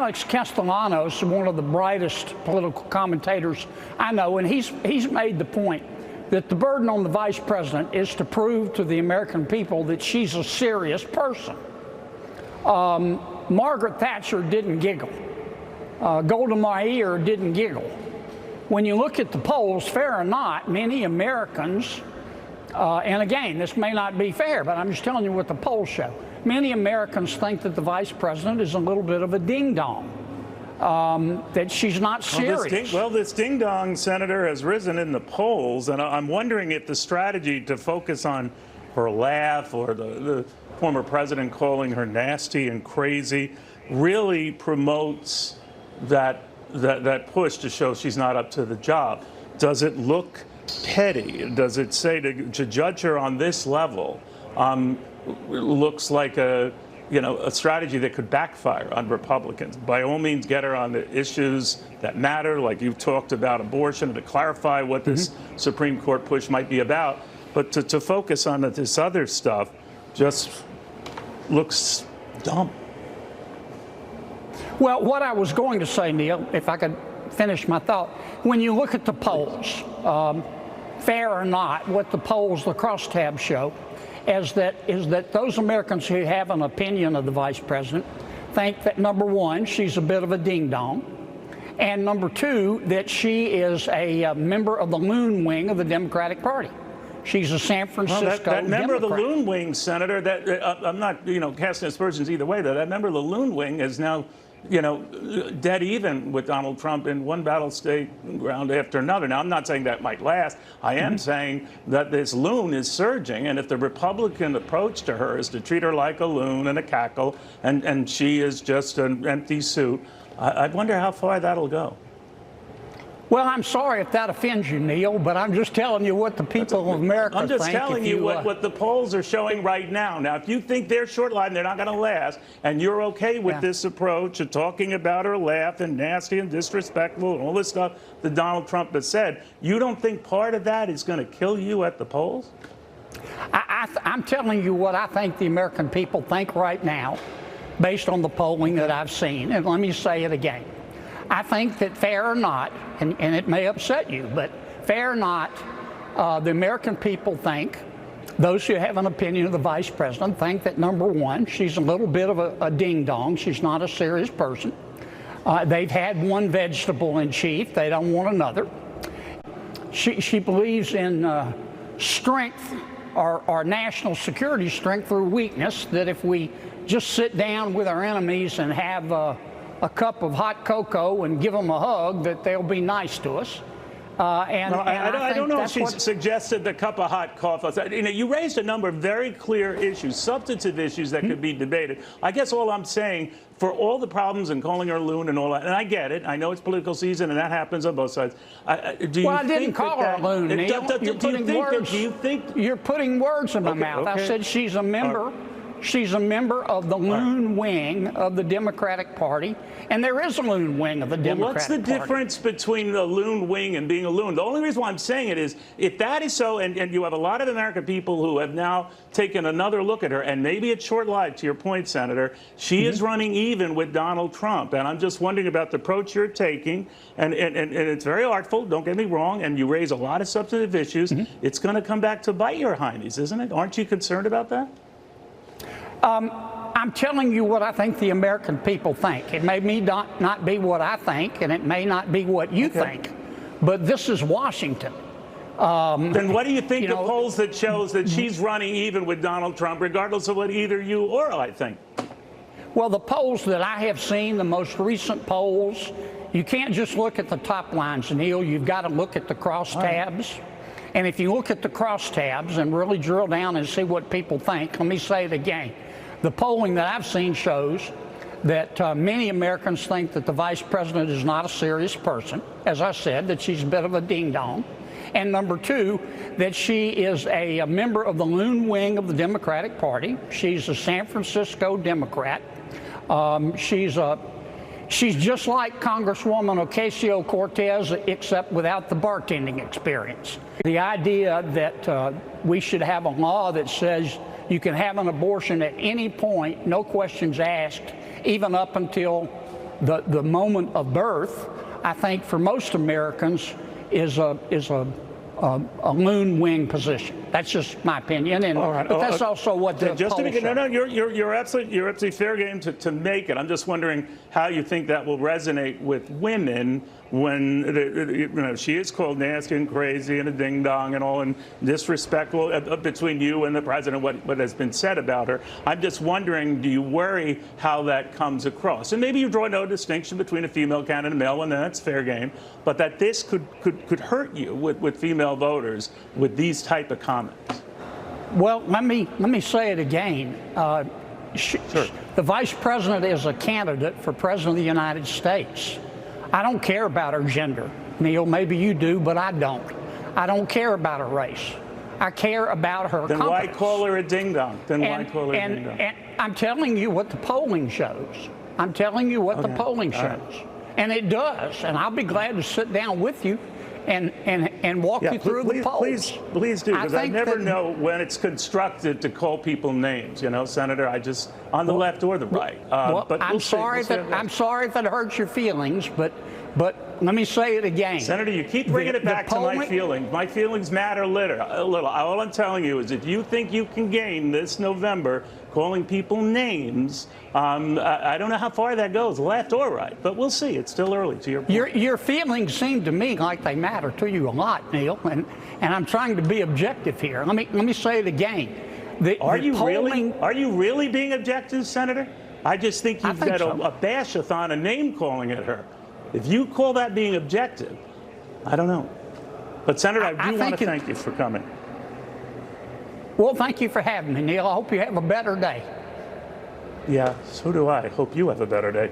Alex Castellanos is one of the brightest political commentators I know, and he's made the point that the burden on the vice president is to prove to the American people that she's a serious person. Margaret Thatcher didn't giggle. Golda Meir didn't giggle. When you look at the polls, fair or not, many Americans, and again, this may not be fair, but I'm just telling you what the polls show. Many Americans think that the vice president is a little bit of a ding-dong, that she's not serious. Well, this ding-dong, Senator, has risen in the polls, and I'm wondering if the strategy to focus on her laugh or the former president calling her nasty and crazy really promotes that push to show she's not up to the job. Does it look petty? Does it say to judge her on this level looks like a strategy that could backfire on Republicans? By all means, get her on the issues that matter, like you've talked about abortion, to clarify what this Supreme Court push might be about. But to focus on this other stuff just looks dumb. Well, what I was going to say, Neil, if I could finish my thought, when you look at the polls, fair or not, what the polls, the crosstabs show, is that those Americans who have an opinion of the vice president think that, number one, she's a bit of a ding-dong, and number two, that she is a member of the loon wing of the Democratic Party. She's a San Francisco that member Democrat. of the loon wing, Senator, that I'm not casting aspersions either way, though. That member of the loon wing is now dead even with Donald Trump in one battle state ground after another. Now, I'm not saying that might last. I am saying that this loon is surging, and if the Republican approach to her is to treat her like a loon and a cackle, and she is just an empty suit, I wonder how far that'll go. Well, I'm sorry if that offends you, Neil, but I'm just telling you what the people of America think. I'm just telling you what the polls are showing right now. Now, if you think they're short-lived, they're not going to last, and you're okay with this approach of talking about her laugh and nasty and disrespectful and all this stuff that Donald Trump has said, you don't think part of that is going to kill you at the polls? I'm telling you what I think the American people think right now, based on the polling that I've seen, and let me say it again. I think that fair or not, and it may upset you, but fair or not, the American people think, those who have an opinion of the vice president think that, number one, she's a little bit of a ding-dong. She's not a serious person. They've had one vegetable in chief. They don't want another. She believes in strength, our national security strength through weakness, that if we just sit down with our enemies and have a cup of hot cocoa and give them a hug, that they'll be nice to us. I don't know if she suggested the cup of hot coffee. You raised a number of very clear issues, substantive issues that could be debated. I guess all I'm saying, for all the problems and calling her a loon and all that, and I get it, I know it's political season and that happens on both sides. I didn't call her a loon, Neil. You're putting words in my mouth. I said she's a member. She's a member of the loon wing of the Democratic Party, and there is a loon wing of the Democratic Party. What's the difference between the loon wing and being a loon? The only reason why I'm saying it is, if that is so, and you have a lot of American people who have now taken another look at her, and maybe it's short-lived, to your point, Senator, she is running even with Donald Trump, and I'm just wondering about the approach you're taking, and it's very artful, don't get me wrong, and you raise a lot of substantive issues. It's going to come back to bite your hinds, isn't it? Aren't you concerned about that? I'm telling you what I think the American people think. It may not be what I think, and it may not be what you think, but this is Washington. Then what do you think the polls that shows that she's running even with Donald Trump, regardless of what either you or I think? Well, the polls that I have seen, the most recent polls, you can't just look at the top lines, Neil. You've got to look at the crosstabs. And if you look at the crosstabs and really drill down and see what people think, let me say it again. The polling that I've seen shows that many Americans think that the vice president is not a serious person. As I said, that she's a bit of a ding-dong. And number two, that she is a member of the loon wing of the Democratic Party. She's a San Francisco Democrat. She's just like Congresswoman Ocasio-Cortez, except without the bartending experience. The idea that we should have a law that says you can have an abortion at any point, no questions asked, even up until the moment of birth, I think for most Americans is a loon wing position. That's just my opinion, and All right. but that's also what the just to polls make it, show. no, you're absolutely fair game to make it. I'm just wondering how you think that will resonate with women when she is called nasty and crazy and a ding dong and all and disrespectful between you and the president. What has been said about her? I'm just wondering, do you worry how that comes across? And maybe you draw no distinction between a female candidate and a male one, then that's fair game. But that this could hurt you with female voters with these type of comments. Well, let me say it again. Sure. The vice president is a candidate for president of the United States. I don't care about her gender, Neil. Maybe you do, but I don't. I don't care about her race. I care about her Then competence. why call her a ding dong? And I'm telling you what the polling shows. I'm telling you what the polling shows. And it does. And I'll be glad to sit down with you and walk you through the polls. Please do, because I never know when it's constructive to call people names, Senator. On the left or the right. But I'm sorry if it hurts your feelings, but let me say it again. Senator, you keep bringing it back to my feelings. My feelings matter a little. All I'm telling you is if you think you can gain this November calling people names, I don't know how far that goes, left or right, but we'll see. It's still early, to your point. Your feelings seem to me like they matter to you a lot, Neil, and I'm trying to be objective here. Let me say it again. Are you really being objective, Senator? I just think you've got a bash-a-thon, a name-calling at her. If you call that being objective, I don't know. But, Senator, I do want to thank you for coming. Well, thank you for having me, Neil. I hope you have a better day. Yeah, so do I. Hope you have a better day.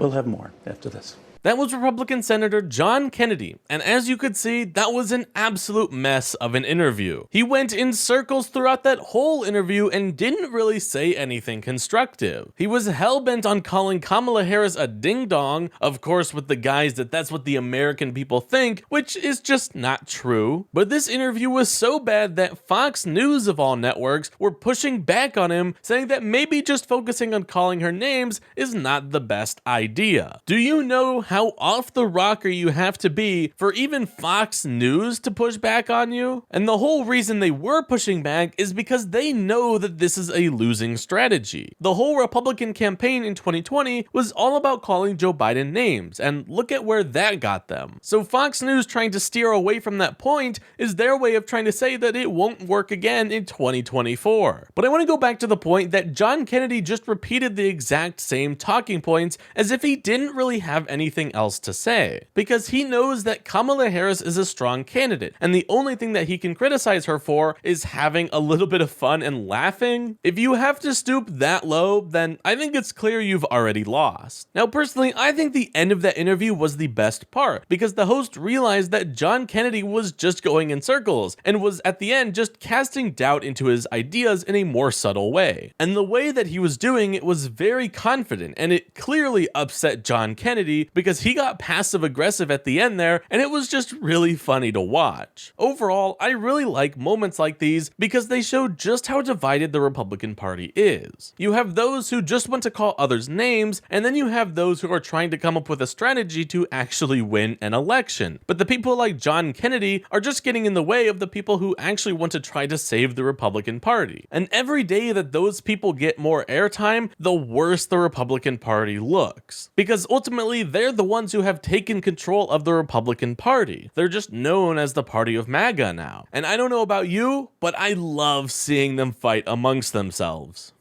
We'll have more after this. That was Republican Senator John Kennedy, and as you could see, that was an absolute mess of an interview. He went in circles throughout that whole interview and didn't really say anything constructive. He was hell-bent on calling Kamala Harris a ding-dong, of course with the guise that that's what the American people think, which is just not true. But this interview was so bad that Fox News of all networks were pushing back on him, saying that maybe just focusing on calling her names is not the best idea. Do you know how off the rocker you have to be for even Fox News to push back on you? And the whole reason they were pushing back is because they know that this is a losing strategy. The whole Republican campaign in 2020 was all about calling Joe Biden names, and look at where that got them. So Fox News trying to steer away from that point is their way of trying to say that it won't work again in 2024. But I want to go back to the point that John Kennedy just repeated the exact same talking points as if he didn't really have anything else to say, because he knows that Kamala Harris is a strong candidate, and the only thing that he can criticize her for is having a little bit of fun and laughing. If you have to stoop that low, then I think it's clear you've already lost. Now, personally, I think the end of that interview was the best part, because the host realized that John Kennedy was just going in circles, and was at the end just casting doubt into his ideas in a more subtle way. And the way that he was doing it was very confident, and it clearly upset John Kennedy, because he got passive aggressive at the end there, and it was just really funny to watch. Overall, I really like moments like these because they show just how divided the Republican Party is. You have those who just want to call others names, and then you have those who are trying to come up with a strategy to actually win an election. But the people like John Kennedy are just getting in the way of the people who actually want to try to save the Republican Party. And every day that those people get more airtime, the worse the Republican Party looks. Because ultimately, they're the ones who have taken control of the Republican Party. They're just known as the party of MAGA now. And I don't know about you, but I love seeing them fight amongst themselves.